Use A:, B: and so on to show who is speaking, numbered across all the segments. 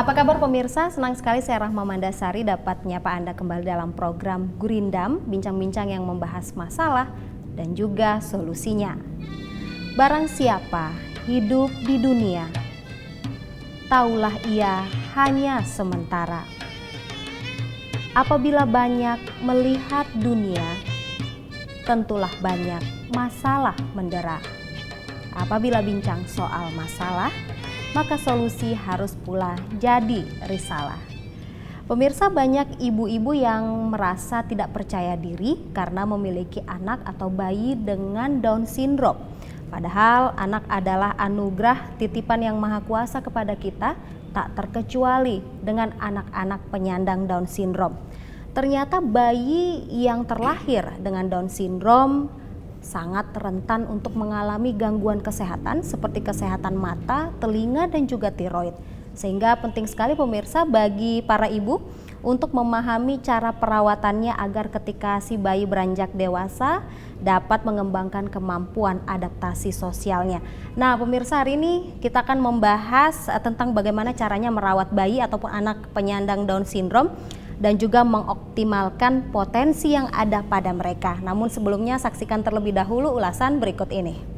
A: Apa kabar pemirsa? Senang sekali saya Rahma Mandasari dapat menyapa Anda kembali dalam program Gurindam, bincang-bincang yang membahas masalah dan juga solusinya. Barang siapa hidup di dunia, taulah ia hanya sementara. Apabila banyak melihat dunia, tentulah banyak masalah mendera. Apabila bincang soal masalah, maka solusi harus pula jadi risalah. Pemirsa, banyak ibu-ibu yang merasa tidak percaya diri karena memiliki anak atau bayi dengan Down syndrome. Padahal anak adalah anugerah titipan yang maha kuasa kepada kita, tak terkecuali dengan anak-anak penyandang Down syndrome. Ternyata bayi yang terlahir dengan Down syndrome sangat rentan untuk mengalami gangguan kesehatan seperti kesehatan mata, telinga, dan juga tiroid. Sehingga penting sekali pemirsa bagi para ibu untuk memahami cara perawatannya agar ketika si bayi beranjak dewasa dapat mengembangkan kemampuan adaptasi sosialnya. Nah pemirsa, hari ini kita akan membahas tentang bagaimana caranya merawat bayi ataupun anak penyandang Down syndrome dan juga mengoptimalkan potensi yang ada pada mereka. Namun sebelumnya saksikan terlebih dahulu ulasan berikut ini.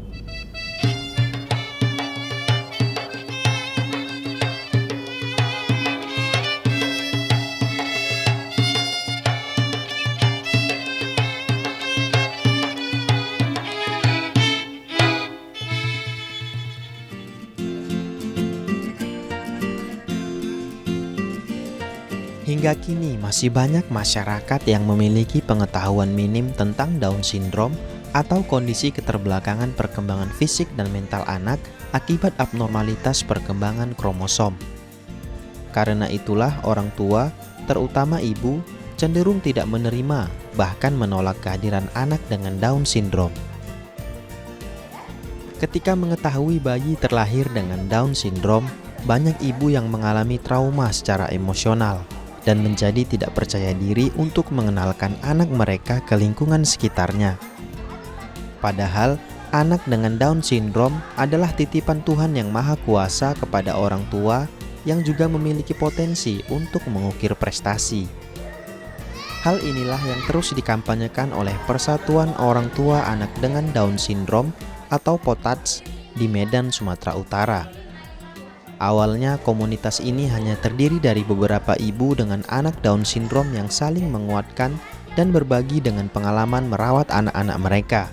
B: Hingga kini masih banyak masyarakat yang memiliki pengetahuan minim tentang Down syndrome atau kondisi keterbelakangan perkembangan fisik dan mental anak akibat abnormalitas perkembangan kromosom. Karena itulah orang tua, terutama ibu, cenderung tidak menerima bahkan menolak kehadiran anak dengan Down syndrome. Ketika mengetahui bayi terlahir dengan Down syndrome, banyak ibu yang mengalami trauma secara emosional dan menjadi tidak percaya diri untuk mengenalkan anak mereka ke lingkungan sekitarnya. Padahal, anak dengan Down syndrome adalah titipan Tuhan yang maha kuasa kepada orang tua yang juga memiliki potensi untuk mengukir prestasi. Hal inilah yang terus dikampanyekan oleh Persatuan Orang Tua Anak dengan Down syndrome atau POTADS di Medan, Sumatera Utara. Awalnya komunitas ini hanya terdiri dari beberapa ibu dengan anak Down syndrome yang saling menguatkan dan berbagi dengan pengalaman merawat anak-anak mereka.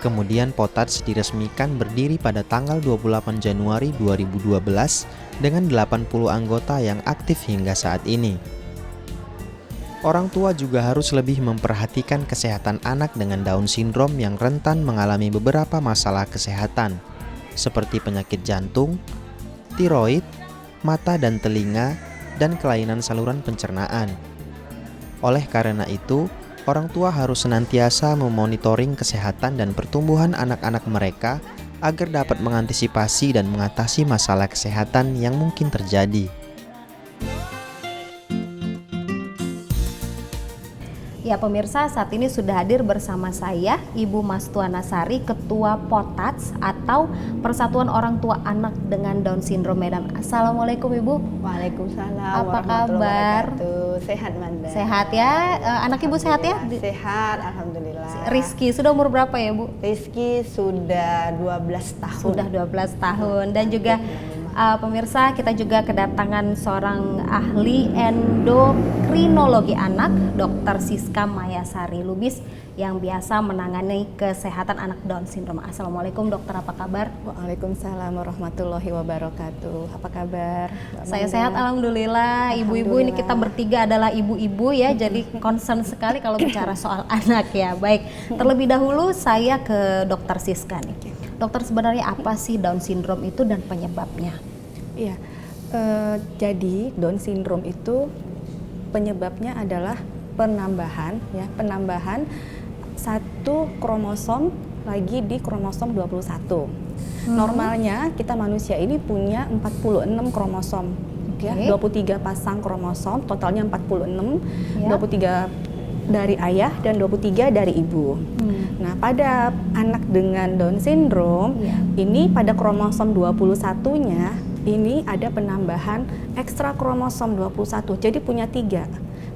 B: Kemudian POTADS diresmikan berdiri pada tanggal 28 Januari 2012 dengan 80 anggota yang aktif hingga saat ini. Orang tua juga harus lebih memperhatikan kesehatan anak dengan Down syndrome yang rentan mengalami beberapa masalah kesehatan, seperti penyakit jantung, tiroid, mata dan telinga, dan kelainan saluran pencernaan. Oleh karena itu, orang tua harus senantiasa memonitoring kesehatan dan pertumbuhan anak-anak mereka agar dapat mengantisipasi dan mengatasi masalah kesehatan yang mungkin terjadi.
A: Ya pemirsa, saat ini sudah hadir bersama saya Ibu Mastuana Sari, Ketua POTADS atau Persatuan Orang Tua Anak dengan Down Syndrome Medan. Assalamualaikum Ibu.
C: Waalaikumsalam.
A: Apa kabar?
C: Sehat Manda.
A: Sehat ya? Anak Ibu sehat ya?
C: Sehat, alhamdulillah.
A: Rizky sudah umur berapa ya Bu?
C: Rizky sudah 12 tahun.
A: Sudah 12 tahun dan juga pemirsa, kita juga kedatangan seorang ahli endokrinologi anak, Dr. Siska Mayasari Lubis, yang biasa menangani kesehatan anak Down syndrome. Assalamualaikum dokter, apa kabar?
C: Waalaikumsalam warahmatullahi wabarakatuh. Apa kabar?
A: Saya sehat alhamdulillah. Ibu-ibu ini kita bertiga adalah ibu-ibu ya, jadi concern sekali kalau bicara soal anak ya. Baik, terlebih dahulu saya ke Dr. Siska nih. Dokter, sebenarnya apa sih Down syndrome itu dan penyebabnya?
C: Iya, jadi Down syndrome itu penyebabnya adalah penambahan satu kromosom lagi di kromosom 21. Normalnya kita manusia ini punya 46 kromosom, ya, 23 pasang kromosom, totalnya 46, 23 dari ayah dan 23 dari ibu. Nah, pada anak dengan Down syndrome ini pada kromosom 21-nya ini ada penambahan ekstra kromosom 21. Jadi punya 3.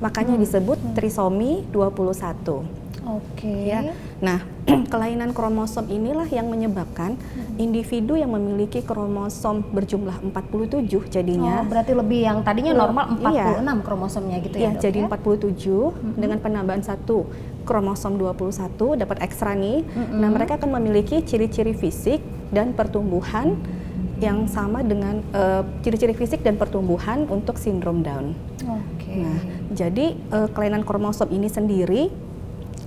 C: Makanya disebut trisomi 21.
A: Oke.
C: Ya. Nah, kelainan kromosom inilah yang menyebabkan individu yang memiliki kromosom berjumlah 47 jadinya.
A: Oh, berarti lebih yang tadinya normal 46
C: Iya.
A: kromosomnya gitu
C: Iya,
A: ya, Dok,
C: jadi
A: ya?
C: 47 dengan penambahan 1 kromosom 21 dapat ekstra nih. Nah, mereka akan memiliki ciri-ciri fisik dan pertumbuhan yang sama dengan ciri-ciri fisik dan pertumbuhan untuk sindrom Down.
A: Oke.
C: Nah, jadi kelainan kromosom ini sendiri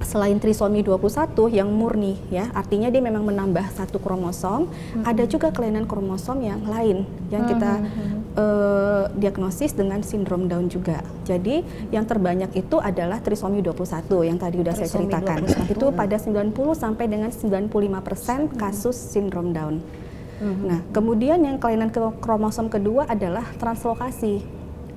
C: selain trisomi 21 yang murni ya, artinya dia memang menambah 1 kromosom, ada juga kelainan kromosom yang lain yang kita diagnosis dengan sindrom Down juga. Jadi yang terbanyak itu adalah trisomi 21 yang tadi udah saya
A: Trisomi
C: ceritakan.
A: 21.
C: Itu pada 90 sampai dengan 95% kasus sindrom Down. Nah, kemudian yang kelainan kromosom kedua adalah translokasi.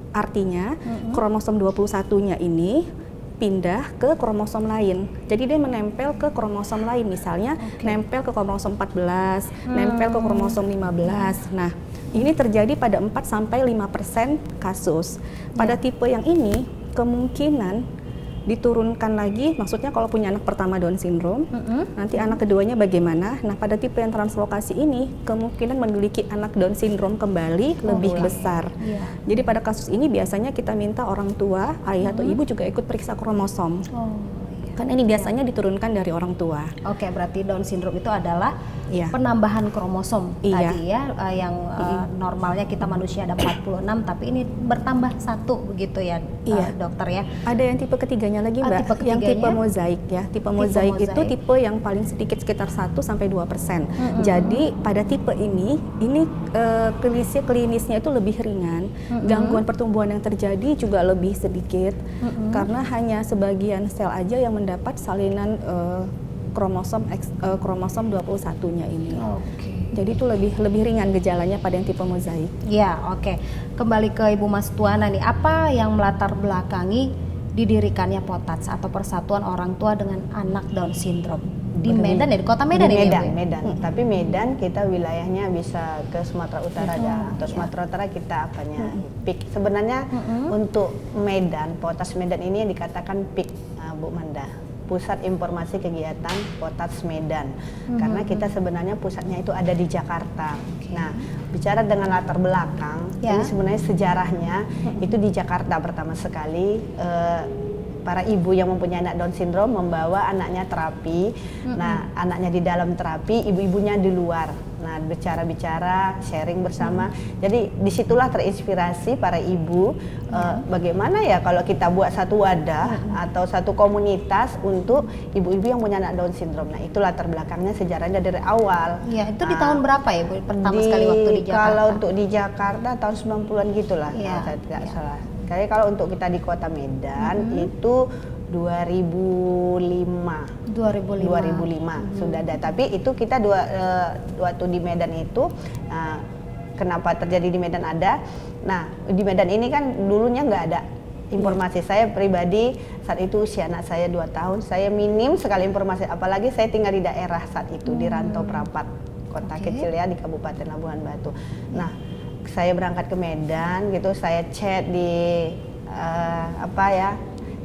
C: Artinya kromosom 21-nya ini pindah ke kromosom lain. Jadi dia menempel ke kromosom lain, misalnya nempel ke kromosom 14, nempel ke kromosom 15. Nah, ini terjadi pada 4 sampai 5% kasus. Pada tipe yang ini kemungkinan diturunkan lagi, maksudnya kalau punya anak pertama Down syndrome, nanti anak keduanya bagaimana? Nah, pada tipe yang translokasi ini kemungkinan memiliki anak Down syndrome kembali lebih besar.
A: Iya.
C: Jadi pada kasus ini biasanya kita minta orang tua, ayah atau ibu juga ikut periksa kromosom.
A: Oh,
C: Kan ini biasanya diturunkan dari orang tua.
A: Oke, berarti Down syndrome itu adalah
C: Iya.
A: penambahan kromosom
C: Iya.
A: tadi ya, yang normalnya kita manusia ada 46, tapi ini bertambah 1 begitu ya,
C: Iya.
A: dokter ya.
C: Ada yang tipe ketiganya lagi, Mbak,
A: tipe
C: yang tipe
A: ketiganya?
C: mozaik ya. Tipe mozaik itu
A: mozaik.
C: tipe yang paling sedikit sekitar 1 sampai 2%. Jadi pada tipe ini klinisnya itu lebih ringan. Gangguan pertumbuhan yang terjadi juga lebih sedikit karena hanya sebagian sel aja yang mendapat salinan kromosom 21-nya ini.
A: Oke.
C: Jadi itu lebih ringan gejalanya pada yang tipe mozaik.
A: Ya, oke. Kembali ke Ibu Mas Tuana nih, apa yang melatar belakangi didirikannya POTATS atau Persatuan Orang Tua dengan Anak Down Syndrome? Di Medan ya, di kota Medan
D: di
A: ini ya,
D: Medan,
A: Bu?
D: Medan. Tapi Medan kita wilayahnya bisa ke Sumatera Utara atau Sumatera Utara kita apanya PIK. Sebenarnya untuk Medan, POTATS Medan ini yang dikatakan PIK, Bu Manda. Pusat Informasi Kegiatan POTATS Medan. Karena kita sebenarnya pusatnya itu ada di Jakarta. Nah, bicara dengan latar belakang, ini sebenarnya sejarahnya itu di Jakarta pertama sekali. Para ibu yang mempunyai anak Down syndrome membawa anaknya terapi. Nah, anaknya di dalam terapi, ibu-ibunya di luar. Nah, bicara-bicara, sharing bersama. Jadi disitulah terinspirasi para ibu bagaimana ya kalau kita buat satu wadah atau satu komunitas untuk ibu-ibu yang punya anak Down syndrome. Nah, itu latar belakangnya sejarahnya dari awal.
A: Iya, itu di tahun berapa ya, Bu? Pertama sekali waktu di Jakarta?
D: Kalau untuk di Jakarta tahun 90-an gitulah, kalau saya tidak salah. Kayak kalau untuk kita di Kota Medan itu 2005 sudah ada. Tapi itu kita waktu di Medan itu kenapa terjadi di Medan ada? Nah, di Medan ini kan dulunya nggak ada informasi. Saya pribadi saat itu usia anak saya 2 tahun, saya minim sekali informasi. Apalagi saya tinggal di daerah saat itu di Rantau Prapat, kota kecil ya di Kabupaten Labuhan Batu. Nah, saya berangkat ke Medan gitu, saya chat di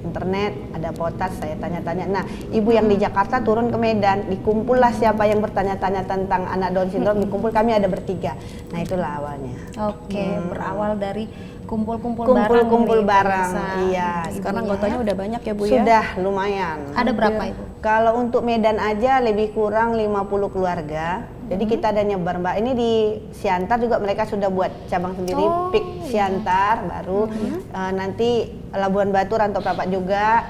D: internet, ada POTATS, saya tanya-tanya. Nah, ibu yang di Jakarta turun ke Medan, dikumpullah siapa yang bertanya-tanya tentang anak Down syndrome, dikumpul kami ada bertiga. Nah, itulah awalnya.
A: Oke, berawal dari kumpul-kumpul
D: Kumpul-kumpul barang,
A: pemirsa.
D: iya.
C: Sekarang anggotanya udah banyak ya, Bu ya?
D: Sudah lumayan.
A: Ada berapa, Ibu?
D: Kalau untuk Medan aja lebih kurang 50 keluarga. Jadi kita ada nyebar, Mbak. Ini di Siantar juga mereka sudah buat cabang sendiri, PIK Siantar baru. Nanti Labuan Batu, Rantau Prapat juga,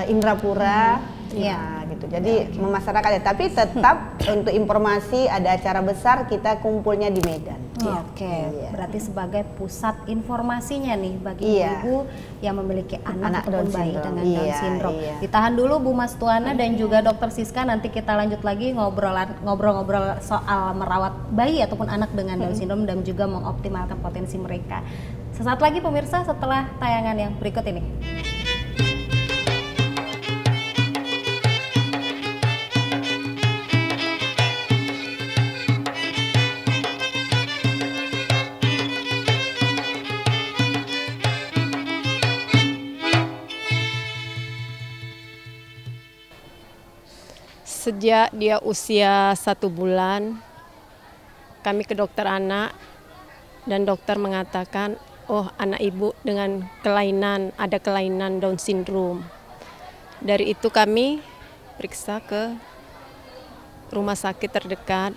D: Indrapura. Ya, gitu. Jadi memasyarakat ya. Tapi tetap untuk informasi ada acara besar kita kumpulnya di Medan.
A: Oke, berarti sebagai pusat informasinya nih bagi ibu yang memiliki anak ataupun bayi dengan Down syndrome. Ditahan dulu Bu Mas Tuana dan juga Dokter Siska, nanti kita lanjut lagi ngobrol-ngobrol soal merawat bayi ataupun anak dengan Down syndrome dan juga mengoptimalkan potensi mereka. Sesaat lagi pemirsa setelah tayangan yang berikut ini.
E: Sejak dia usia 1 bulan, kami ke dokter anak dan dokter mengatakan, oh anak ibu dengan ada kelainan Down syndrome. Dari itu kami periksa ke rumah sakit terdekat.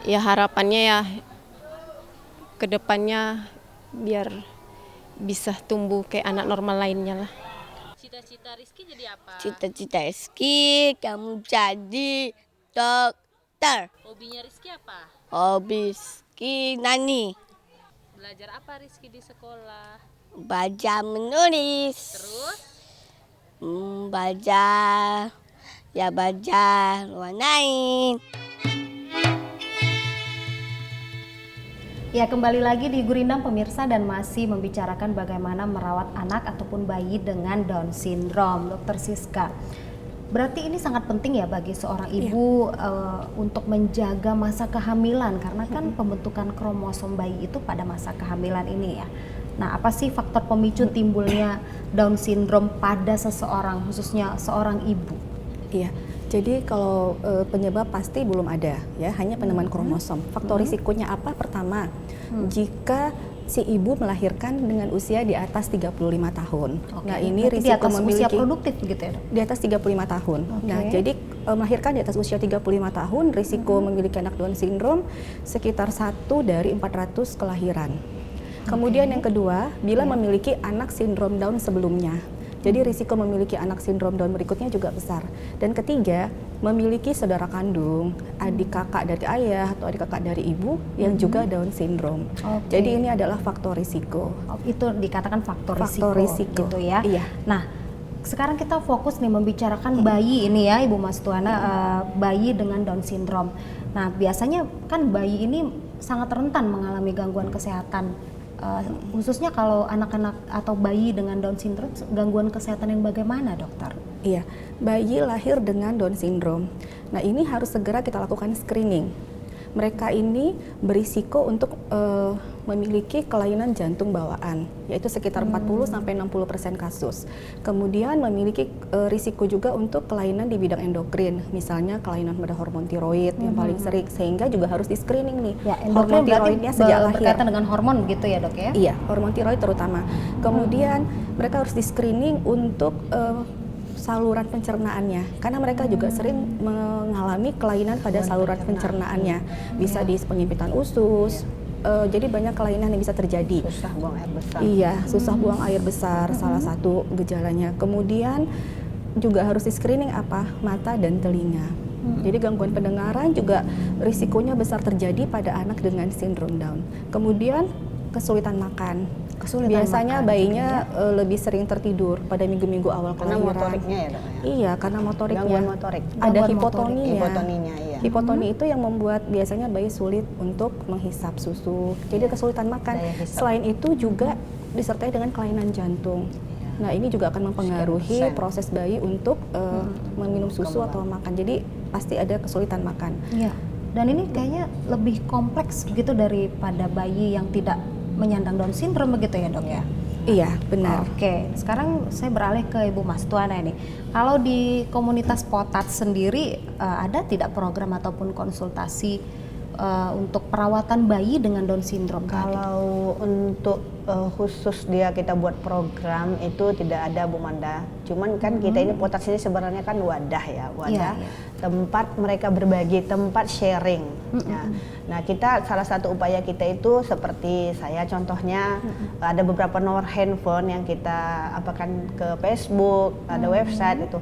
E: Ya harapannya ya ke depannya biar bisa tumbuh kayak anak normal lainnya lah.
F: Cita-cita Rizky jadi apa?
G: Cita-cita Rizky kamu jadi dokter.
F: Hobinya Rizky apa?
G: Hobi Rizky nani.
F: Belajar apa Rizky di sekolah?
G: Baca menulis.
F: Terus?
G: Baca warnain.
A: Ya, kembali lagi di Gurindam pemirsa dan masih membicarakan bagaimana merawat anak ataupun bayi dengan Down syndrome. Dokter Siska, berarti ini sangat penting ya bagi seorang ibu untuk menjaga masa kehamilan karena kan pembentukan kromosom bayi itu pada masa kehamilan ini ya. Nah, apa sih faktor pemicu timbulnya Down syndrome pada seseorang, khususnya seorang ibu?
C: Iya. Jadi kalau penyebab pasti belum ada ya, hanya penemuan kromosom. Faktor risikonya apa? Pertama, jika si ibu melahirkan dengan usia di atas 35 tahun.
A: Oke.
C: Nah, ini
A: Berarti
C: risiko
A: di atas
C: memiliki
A: usia produktif begitu ya, Dok?
C: di atas 35 tahun.
A: Oke.
C: Nah, jadi melahirkan di atas usia 35 tahun, risiko memiliki anak Down syndrome sekitar 1 dari 400 kelahiran. Kemudian yang kedua, bila memiliki anak sindrom Down sebelumnya. Jadi risiko memiliki anak sindrom Down berikutnya juga besar. Dan ketiga, memiliki saudara kandung, adik kakak dari ayah atau adik kakak dari ibu yang juga Down syndrome. Jadi ini adalah faktor risiko.
A: Itu dikatakan faktor
C: Faktor
A: risiko gitu ya.
C: Iya.
A: Nah, sekarang kita fokus nih membicarakan bayi ini ya, Ibu Mas Tuana, bayi dengan Down syndrome. Nah, biasanya kan bayi ini sangat rentan mengalami gangguan kesehatan. Khususnya kalau anak-anak atau bayi dengan Down syndrome, gangguan kesehatan yang bagaimana, dokter?
C: Iya, bayi lahir dengan Down syndrome. Nah, ini harus segera kita lakukan screening. Mereka ini berisiko untuk memiliki kelainan jantung bawaan, yaitu sekitar 40-60% kasus. Kemudian memiliki risiko juga untuk kelainan di bidang endokrin, misalnya kelainan pada hormon tiroid yang paling sering, sehingga juga harus di screening nih.
A: Ya,
C: Hormon
A: endokrin
C: tiroidnya sejak lahir.
A: berkaitan dengan hormon gitu ya, Dok ya?
C: Iya, hormon tiroid terutama. Kemudian mereka harus di screening untuk saluran pencernaannya, karena mereka juga sering mengalami kelainan pada saluran pencernaannya, bisa di penyempitan usus. Jadi banyak kelainan yang bisa terjadi.
D: Susah buang air besar.
C: Iya, susah buang air besar, salah satu gejalanya. Kemudian juga harus di screening apa? Mata dan telinga. Jadi gangguan pendengaran juga risikonya besar terjadi pada anak dengan sindrom Down. Kemudian kesulitan makan. Biasanya bayinya lebih sering tertidur pada minggu-minggu awal
D: Karena
C: kelahiran.
D: motoriknya ya, Dok?
C: Iya, karena motoriknya.
D: Gangguan motorik.
C: Ada
A: Gangguan
C: hipotoninya.
D: Hipotoninya, iya.
C: Hipotoni itu yang membuat biasanya bayi sulit untuk menghisap susu. Jadi kesulitan makan.
D: Daya hisap.
C: Selain itu juga disertai dengan kelainan jantung. Nah, ini juga akan mempengaruhi
D: Sekian persen.
C: proses bayi untuk meminum susu atau makan. Jadi pasti ada kesulitan makan.
A: Iya. Dan ini kayaknya lebih kompleks begitu daripada bayi yang tidak menyandang Down syndrome begitu ya, Dok ya?
C: Iya, benar.
A: Oke, sekarang saya beralih ke Ibu Mas Tuana ini. Kalau di komunitas Potats sendiri ada tidak program ataupun konsultasi untuk perawatan bayi dengan Down syndrome?
D: Kalau untuk khusus dia kita buat program itu tidak ada, Bu Manda. Cuman kan kita ini Potats ini sebenarnya kan wadah ya, wadah. Tempat mereka berbagi, tempat sharing. Nah, kita salah satu upaya kita itu seperti saya contohnya ada beberapa nomor handphone yang kita apakan ke Facebook, ada website itu.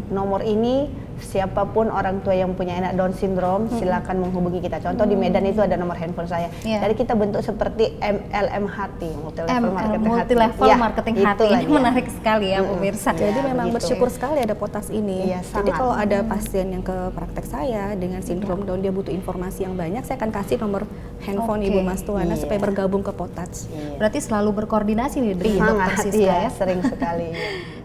D: Nomor ini siapapun orang tua yang punya anak Down syndrome silakan menghubungi kita. Contoh di Medan itu ada nomor handphone saya. Jadi kita bentuk seperti MLMHT,
A: multi level marketing hati. Ini menarik sekali ya pemirsa.
C: Jadi memang
D: begitu.
C: bersyukur sekali ada Potats ini.
D: Iya,
C: Jadi
D: sangat.
C: kalau ada pasien yang ke praktek saya dengan sindrom Down, dia butuh informasi yang banyak, saya akan kasih nomor handphone Ibu Mas Tuana supaya bergabung ke Potats.
A: Berarti selalu berkoordinasi nih dengan Dokter Siska
D: iya,
A: ya?
D: sering sekali.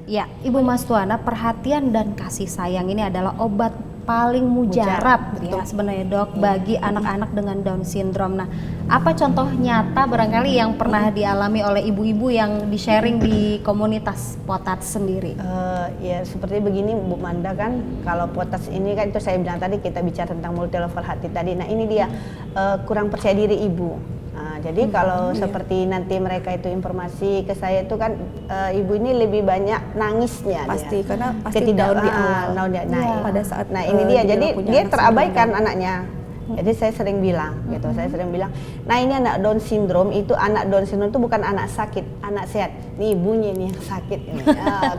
A: Ya, Ibu Mas Tuana, perhatian dan kasih sayang ini adalah obat paling mujarab
C: Mujarab,
A: ya sebenarnya dok bagi anak-anak dengan Down syndrome. Nah, apa contoh nyata barangkali yang pernah dialami oleh ibu-ibu yang di-sharing di komunitas POTAT sendiri?
D: Ya seperti begini Bu Manda, kan kalau POTAS ini kan itu saya bilang tadi, kita bicara tentang multi level hati tadi. Nah ini dia kurang percaya diri ibu. Nah, jadi kalau seperti nanti mereka itu informasi ke saya itu kan ibu ini lebih banyak nangisnya
C: Pasti
D: dia.
C: karena pasti down di awal. Pada saat
D: Nah ini dia, jadi
C: punya
D: dia
C: anak
D: terabaikan
C: sendiri.
D: anaknya. Jadi saya sering bilang gitu, saya sering bilang, nah ini anak Down syndrome itu, anak Down syndrome itu bukan anak sakit, anak sehat. Nih ibunya nih yang sakit ini.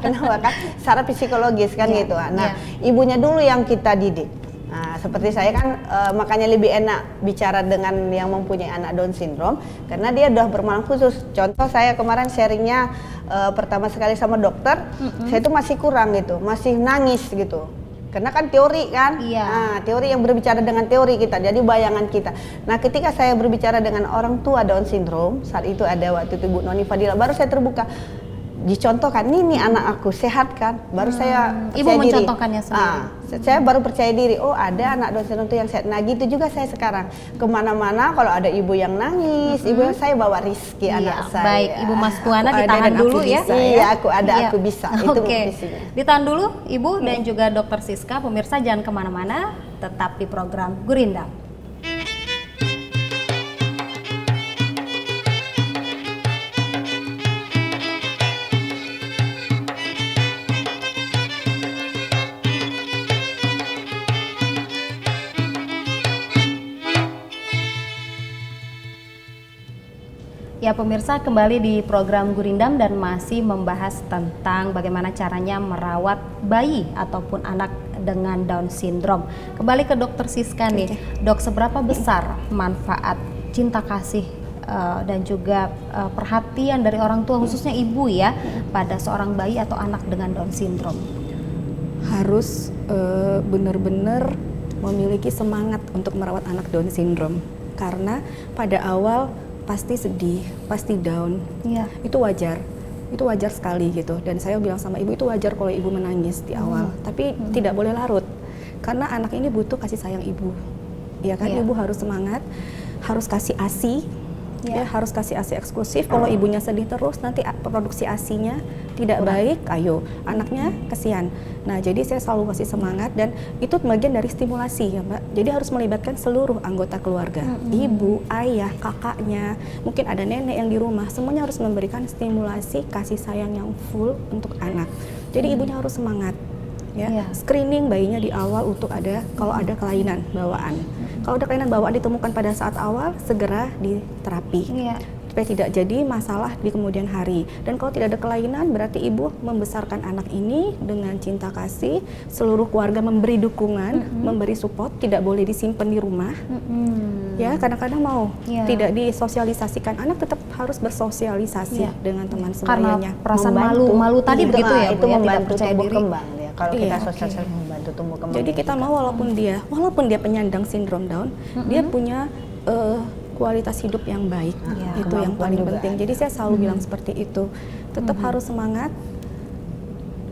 D: Kenapa kan? Secara psikologis kan gitu. Nah ibunya dulu yang kita didik. Nah, seperti saya kan makanya lebih enak bicara dengan yang mempunyai anak Down syndrome karena dia udah bermalam khusus. Contoh saya kemarin sharingnya pertama sekali sama dokter, saya itu masih kurang gitu, masih nangis gitu. Karena kan teori kan, nah, teori yang berbicara dengan teori kita, jadi bayangan kita. Nah ketika saya berbicara dengan orang tua Down syndrome, saat itu ada waktu itu Bu Noni Fadila, baru saya terbuka. Dicontohkan, nih anak aku sehat kan, baru saya
A: Ibu
D: percaya diri.
A: mencontohkannya sendiri.
D: Saya baru percaya diri, oh ada anak Down syndrome itu yang sehat. Nah gitu juga saya sekarang, kemana-mana kalau ada ibu yang nangis, ibu saya bawa Rizky anak saya.
A: Baik, Ibu Mas Tuana
C: Aku ada
A: ditahan
C: dan aku
A: dulu ya.
C: bisa.
D: Iya aku ada,
A: Iya.
D: aku bisa, itu
A: Oke.
D: visinya.
A: Ditahan dulu Ibu dan juga Dokter Siska. Pemirsa jangan kemana-mana, tetap di program Gurindam. Ya pemirsa, kembali di program Gurindam dan masih membahas tentang bagaimana caranya merawat bayi ataupun anak dengan Down syndrome. Kembali ke Dokter Siska nih, Dok, seberapa besar manfaat cinta kasih dan juga perhatian dari orang tua khususnya ibu ya pada seorang bayi atau anak dengan Down syndrome?
C: Harus benar-benar memiliki semangat untuk merawat anak Down syndrome karena pada awal pasti sedih, pasti down.
A: Iya.
C: Itu wajar sekali gitu. Dan saya bilang sama ibu itu wajar kalau ibu menangis di awal, tapi tidak boleh larut karena anak ini butuh kasih sayang ibu. Ya kan,
A: Iya.
C: ibu harus semangat, harus kasih ASI.
A: Iya.
C: Ya, harus kasih ASI eksklusif. Kalau ibunya sedih terus, nanti produksi ASInya tidak baik, ayo anaknya kesian. Nah, jadi saya selalu kasih semangat dan itu bagian dari stimulasi ya Mbak. Jadi harus melibatkan seluruh anggota keluarga, ibu, ayah, kakaknya, mungkin ada nenek yang di rumah, semuanya harus memberikan stimulasi kasih sayang yang full untuk anak. Jadi ibunya harus semangat. Ya,
A: Iya.
C: screening bayinya di awal untuk kalau ada kelainan bawaan. Kalau ada kelainan bawaan ditemukan pada saat awal, segera diterapi.
A: Iya.
C: Supaya tidak jadi masalah di kemudian hari. Dan kalau tidak ada kelainan, berarti ibu membesarkan anak ini dengan cinta kasih, seluruh keluarga memberi dukungan, memberi support, tidak boleh disimpan di rumah. Ya, kadang-kadang mau tidak disosialisasikan, anak tetap harus bersosialisasi dengan teman
A: Karena
C: sebayanya.
A: perasaan
D: Membantu.
A: malu begitu
D: Itu,
A: ya Bu,
D: itu
A: ya, tidak
D: membantu
A: percaya
D: tumbuh
A: diri.
D: kembang ya. Kalau
C: Iya,
D: kita
C: oke.
D: sosialisasi membantu tumbuh kembang.
C: Jadi kita mau walaupun dia penyandang sindrom Down, dia punya kualitas hidup yang baik.
A: Iya.
C: Itu yang
D: Kemampuan
C: paling
D: juga
C: penting.
D: ada.
C: Jadi saya selalu bilang seperti itu. Tetap harus semangat.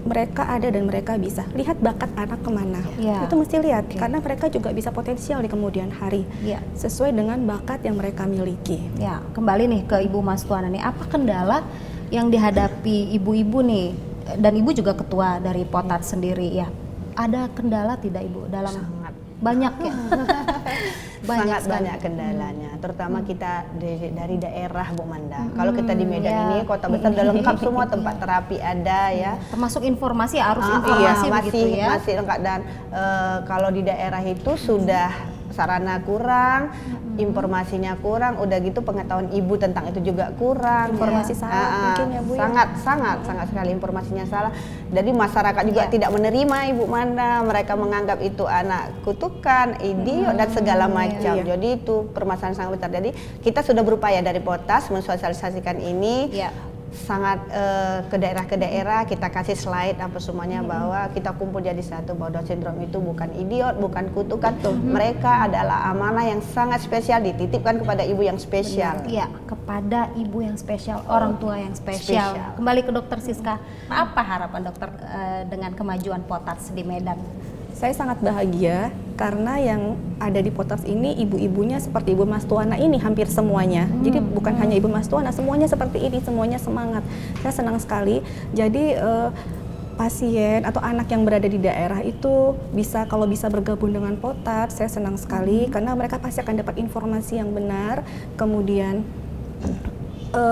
C: Mereka ada dan mereka bisa. Lihat bakat anak kemana.
A: Iya.
C: Itu mesti lihat karena mereka juga bisa potensial di kemudian hari.
A: Iya.
C: Sesuai dengan bakat yang mereka miliki.
A: Ya, kembali nih ke Ibu Mas Tuana nih. Apa kendala yang dihadapi ibu-ibu nih? Dan Ibu juga ketua dari POTAT sendiri ya. Ada kendala tidak Ibu dalam
D: Sangat.
A: banyak ya?
D: Sangat
A: sekali.
D: banyak kendalanya, terutama kita dari daerah Bu Manda. Kalau kita di Medan ini kota besar udah lengkap semua, tempat terapi ada ya.
A: Termasuk informasi, arus
D: Iya,
A: informasi begitu ya.
D: masih lengkap dan kalau di daerah itu sudah sarana kurang, informasinya kurang, udah gitu pengetahuan ibu tentang itu juga kurang.
C: Informasi salah mungkin ya Bu ya.
D: Sangat sekali informasinya salah. Jadi masyarakat juga tidak menerima Ibu Manda, mereka menganggap itu anak kutukan, idiot dan segala macam.
C: Iya.
D: Jadi itu permasalahan sangat besar. Jadi kita sudah berupaya dari POTAS mensosialisasikan ini.
A: Iya.
D: Sangat ke daerah kita kasih slide apa semuanya bahwa kita kumpul jadi satu, bahwa Down syndrome itu bukan idiot, bukan kutukan. Mereka adalah amanah yang sangat spesial, dititipkan kepada ibu yang spesial.
A: Iya, kepada ibu yang spesial, orang tua yang spesial. Kembali ke Dokter Siska, apa harapan dokter dengan kemajuan POTAT di Medan?
C: Saya sangat bahagia karena yang ada di Potas ini ibu-ibunya seperti Ibu Mas Tuana ini hampir semuanya. Jadi bukan hanya Ibu Mas Tuana, semuanya seperti ini, semuanya semangat. Saya senang sekali. Jadi pasien atau anak yang berada di daerah itu kalau bisa bergabung dengan Potat, saya senang sekali karena mereka pasti akan dapat informasi yang benar. Kemudian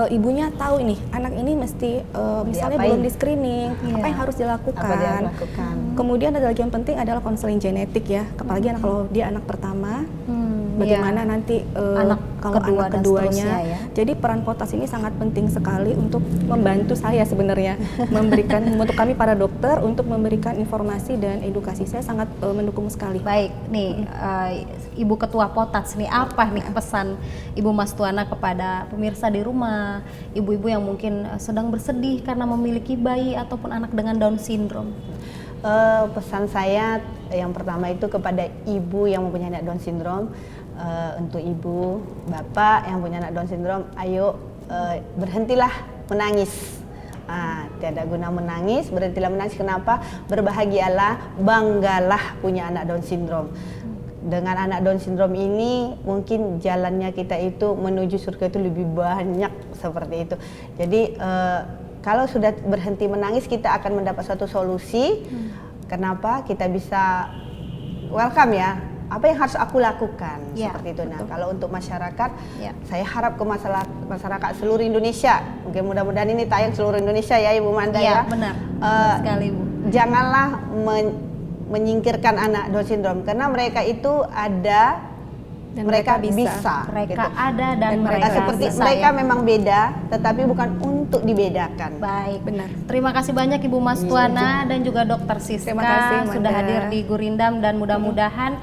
C: ibunya tahu ini anak ini mesti misalnya
D: Diapain?
C: belum di screening, apa yang harus dilakukan.
D: Apa dia lakukan?
C: Kemudian ada lagi yang penting adalah konseling genetik ya, apalagi kalau dia anak pertama. Bagaimana nanti
A: Anak
C: kalau
A: kedua
C: anak
A: dan
C: keduanya.
A: seterusnya ya.
C: Jadi peran Potas ini sangat penting sekali untuk membantu saya sebenarnya memberikan untuk kami para dokter untuk memberikan informasi dan edukasi. Saya sangat mendukung sekali.
A: Baik, nih Ibu Ketua Potats nih, apa nih pesan Ibu Mas Tuana kepada pemirsa di rumah, ibu-ibu yang mungkin sedang bersedih karena memiliki bayi ataupun anak dengan Down syndrome?
D: Pesan saya yang pertama itu kepada ibu yang mempunyai anak Down syndrome, untuk ibu, bapak yang punya anak Down syndrome, ayo berhentilah menangis. Tiada guna menangis, berhentilah menangis. Kenapa? Berbahagialah, banggalah punya anak Down syndrome. Dengan anak Down syndrome ini mungkin jalannya kita itu menuju surga itu lebih banyak seperti itu. Jadi kalau sudah berhenti menangis, kita akan mendapat suatu solusi. Kenapa? Kita bisa welcome ya. Apa yang harus aku lakukan seperti itu. Nah, kalau untuk masyarakat, saya harap ke masyarakat seluruh Indonesia. Mungkin mudah-mudahan ini tayang seluruh Indonesia ya, Ibu Manda ya.
A: Benar sekali, Bu.
D: Janganlah menyingkirkan anak Down syndrome karena mereka itu ada.
C: Dan
D: mereka
C: mereka
D: bisa,
A: Mereka
D: gitu.
A: ada dan mereka
D: seperti
A: bisa,
D: mereka
A: ya.
D: memang beda, tetapi bukan untuk dibedakan.
A: Baik,
C: Benar.
A: Terima kasih banyak Ibu Mas Tuana dan juga Dokter Siska
C: Terima kasih,
A: sudah
C: Manda.
A: hadir di Gurindam, dan mudah-mudahan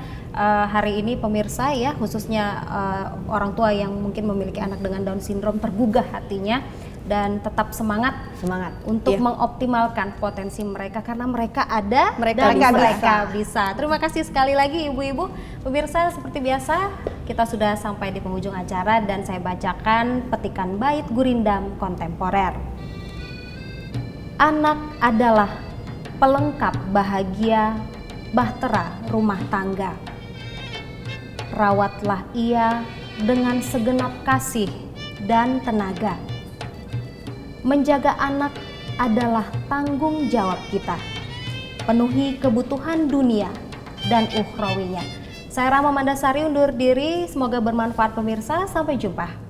A: hari ini pemirsa ya, khususnya orang tua yang mungkin memiliki anak dengan Down syndrome tergugah hatinya dan tetap semangat untuk mengoptimalkan potensi mereka karena mereka ada dan mereka bisa. Terima kasih sekali lagi ibu-ibu. Pemirsa, seperti biasa kita sudah sampai di penghujung acara dan saya bacakan petikan bait Gurindam kontemporer. Anak adalah pelengkap bahagia bahtera rumah tangga. Rawatlah ia dengan segenap kasih dan tenaga. Menjaga anak adalah tanggung jawab kita. Penuhi kebutuhan dunia dan ukhrawinya. Saya Rama Mandasari undur diri, semoga bermanfaat pemirsa. Sampai jumpa.